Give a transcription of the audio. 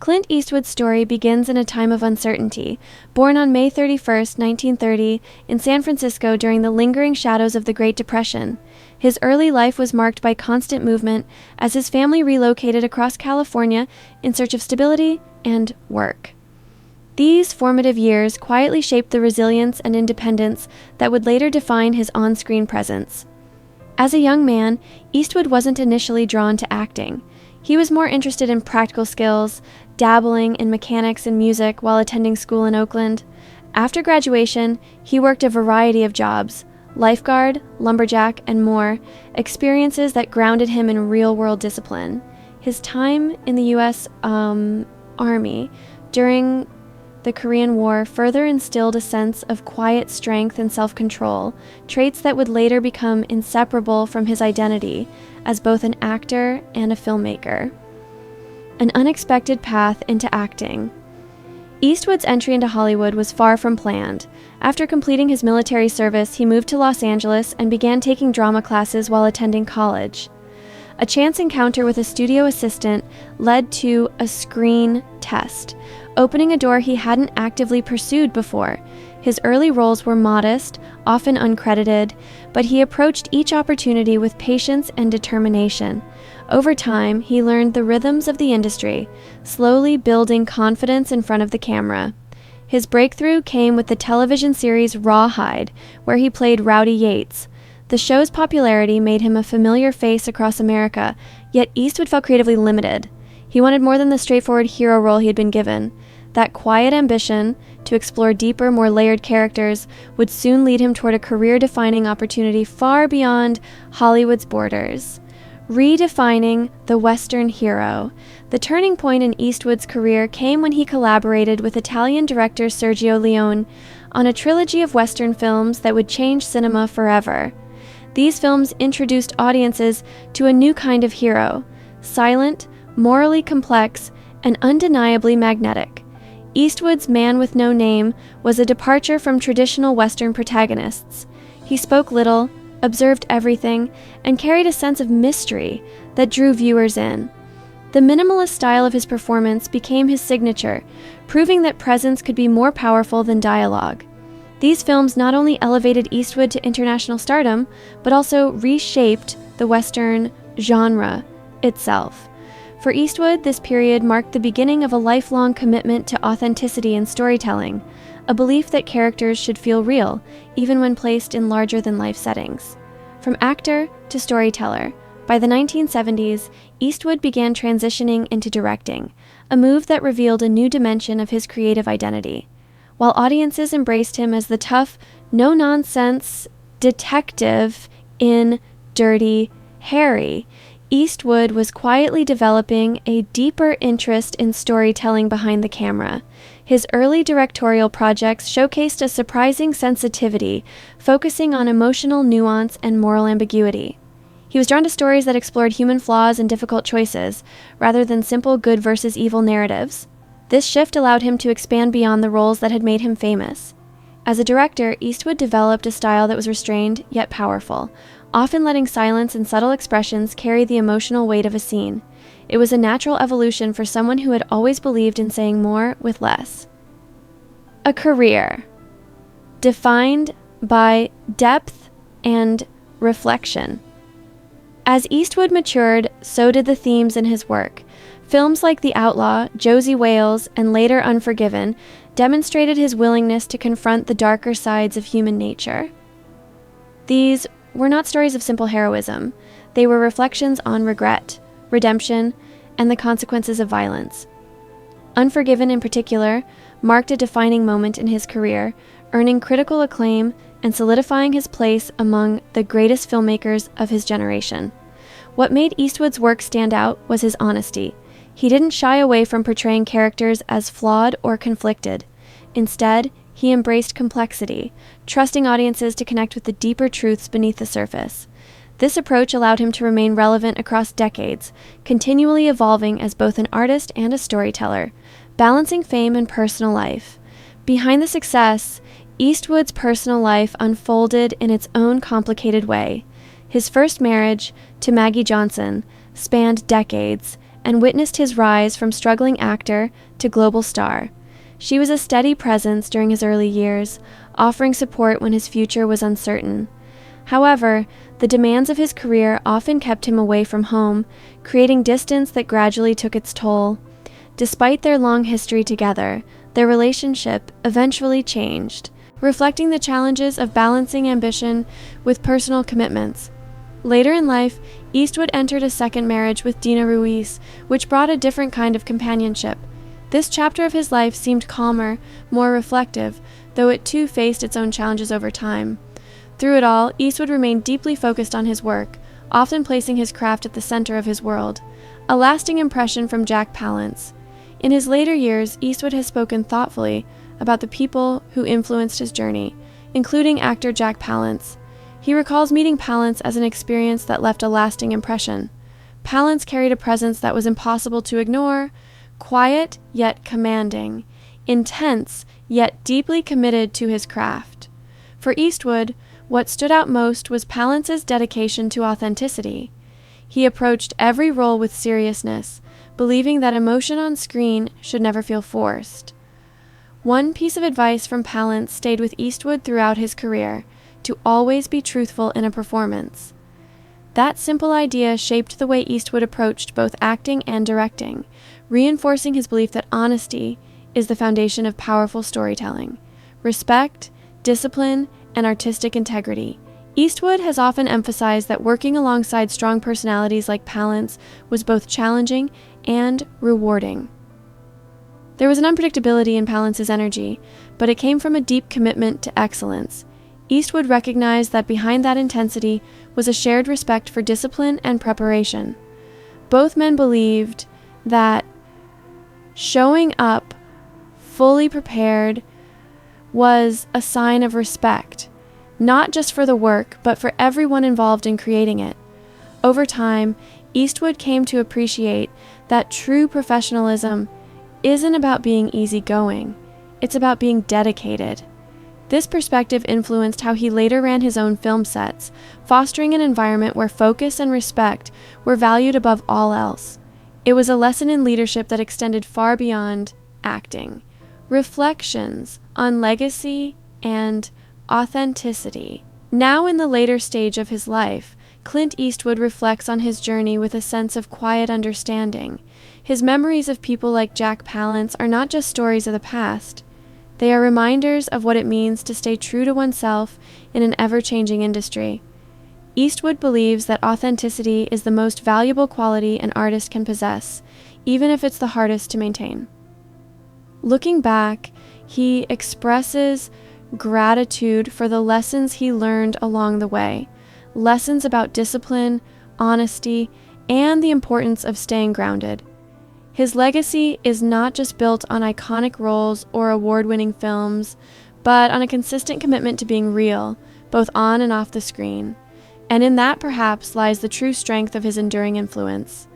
Clint Eastwood's story begins in a time of uncertainty. Born on May 31st, 1930, in San Francisco during the lingering shadows of the Great Depression. His early life was marked by constant movement as his family relocated across California in search of stability and work. These formative years quietly shaped the resilience and independence that would later define his on-screen presence. As a young man, Eastwood wasn't initially drawn to acting. He was more interested in practical skills, dabbling in mechanics and music while attending school in Oakland. After graduation, he worked a variety of jobs: lifeguard, lumberjack, and more, experiences that grounded him in real-world discipline. His time in the U.S. Army during the Korean War further instilled a sense of quiet strength and self-control, traits that would later become inseparable from his identity as both an actor and a filmmaker. An unexpected path into acting. Eastwood's entry into Hollywood was far from planned. After completing his military service, he moved to Los Angeles and began taking drama classes while attending college. A chance encounter with a studio assistant led to a screen test, opening a door he hadn't actively pursued before. His early roles were modest, often uncredited, but he approached each opportunity with patience and determination. Over time, he learned the rhythms of the industry, slowly building confidence in front of the camera. His breakthrough came with the television series Rawhide, where he played Rowdy Yates. The show's popularity made him a familiar face across America, yet Eastwood felt creatively limited. He wanted more than the straightforward hero role he had been given. That quiet ambition to explore deeper, more layered characters would soon lead him toward a career-defining opportunity far beyond Hollywood's borders. Redefining the Western hero. The turning point in Eastwood's career came when he collaborated with Italian director Sergio Leone on a trilogy of Western films that would change cinema forever. These films introduced audiences to a new kind of hero, silent, morally complex, and undeniably magnetic. Eastwood's Man with No Name was a departure from traditional Western protagonists. He spoke little, observed everything, and carried a sense of mystery that drew viewers in. The minimalist style of his performance became his signature, proving that presence could be more powerful than dialogue. These films not only elevated Eastwood to international stardom, but also reshaped the Western genre itself. For Eastwood, this period marked the beginning of a lifelong commitment to authenticity in storytelling, a belief that characters should feel real, even when placed in larger-than-life settings. From actor to storyteller, by the 1970s, Eastwood began transitioning into directing, a move that revealed a new dimension of his creative identity. While audiences embraced him as the tough, no-nonsense detective in Dirty Harry, Eastwood was quietly developing a deeper interest in storytelling behind the camera. His early directorial projects showcased a surprising sensitivity, focusing on emotional nuance and moral ambiguity. He was drawn to stories that explored human flaws and difficult choices, rather than simple good versus evil narratives. This shift allowed him to expand beyond the roles that had made him famous. As a director, Eastwood developed a style that was restrained yet powerful, often letting silence and subtle expressions carry the emotional weight of a scene. It was a natural evolution for someone who had always believed in saying more with less. A career defined by depth and reflection. As Eastwood matured, so did the themes in his work. Films like The Outlaw, Josie Wales, and later Unforgiven demonstrated his willingness to confront the darker sides of human nature. These were not stories of simple heroism. They were reflections on regret, redemption, and the consequences of violence. Unforgiven, in particular, marked a defining moment in his career, earning critical acclaim and solidifying his place among the greatest filmmakers of his generation. What made Eastwood's work stand out was his honesty. He didn't shy away from portraying characters as flawed or conflicted. Instead, he embraced complexity, trusting audiences to connect with the deeper truths beneath the surface. This approach allowed him to remain relevant across decades, continually evolving as both an artist and a storyteller, balancing fame and personal life. Behind the success, Eastwood's personal life unfolded in its own complicated way. His first marriage, to Maggie Johnson, spanned decades, and witnessed his rise from struggling actor to global star. She was a steady presence during his early years, offering support when his future was uncertain. However, the demands of his career often kept him away from home, creating distance that gradually took its toll. Despite their long history together, their relationship eventually changed, reflecting the challenges of balancing ambition with personal commitments. Later in life, Eastwood entered a second marriage with Dina Ruiz, which brought a different kind of companionship. This chapter of his life seemed calmer, more reflective, though it too faced its own challenges over time. Through it all, Eastwood remained deeply focused on his work, often placing his craft at the center of his world. A lasting impression from Jack Palance. In his later years, Eastwood has spoken thoughtfully about the people who influenced his journey, including actor Jack Palance. He recalls meeting Palance as an experience that left a lasting impression. Palance carried a presence that was impossible to ignore, quiet yet commanding, intense yet deeply committed to his craft. For Eastwood, what stood out most was Palance's dedication to authenticity. He approached every role with seriousness, believing that emotion on screen should never feel forced. One piece of advice from Palance stayed with Eastwood throughout his career: to always be truthful in a performance. That simple idea shaped the way Eastwood approached both acting and directing, reinforcing his belief that honesty is the foundation of powerful storytelling. Respect, discipline, and artistic integrity. Eastwood has often emphasized that working alongside strong personalities like Palance was both challenging and rewarding. There was an unpredictability in Palance's energy, but it came from a deep commitment to excellence. Eastwood recognized that behind that intensity was a shared respect for discipline and preparation. Both men believed that showing up fully prepared was a sign of respect, not just for the work, but for everyone involved in creating it. Over time, Eastwood came to appreciate that true professionalism isn't about being easygoing, it's about being dedicated. This perspective influenced how he later ran his own film sets, fostering an environment where focus and respect were valued above all else. It was a lesson in leadership that extended far beyond acting. Reflections on legacy and authenticity. Now in the later stage of his life, Clint Eastwood reflects on his journey with a sense of quiet understanding. His memories of people like Jack Palance are not just stories of the past. They are reminders of what it means to stay true to oneself in an ever-changing industry. Eastwood believes that authenticity is the most valuable quality an artist can possess, even if it's the hardest to maintain. Looking back, he expresses gratitude for the lessons he learned along the way, lessons about discipline, honesty, and the importance of staying grounded. His legacy is not just built on iconic roles or award-winning films, but on a consistent commitment to being real, both on and off the screen. And in that, perhaps, lies the true strength of his enduring influence.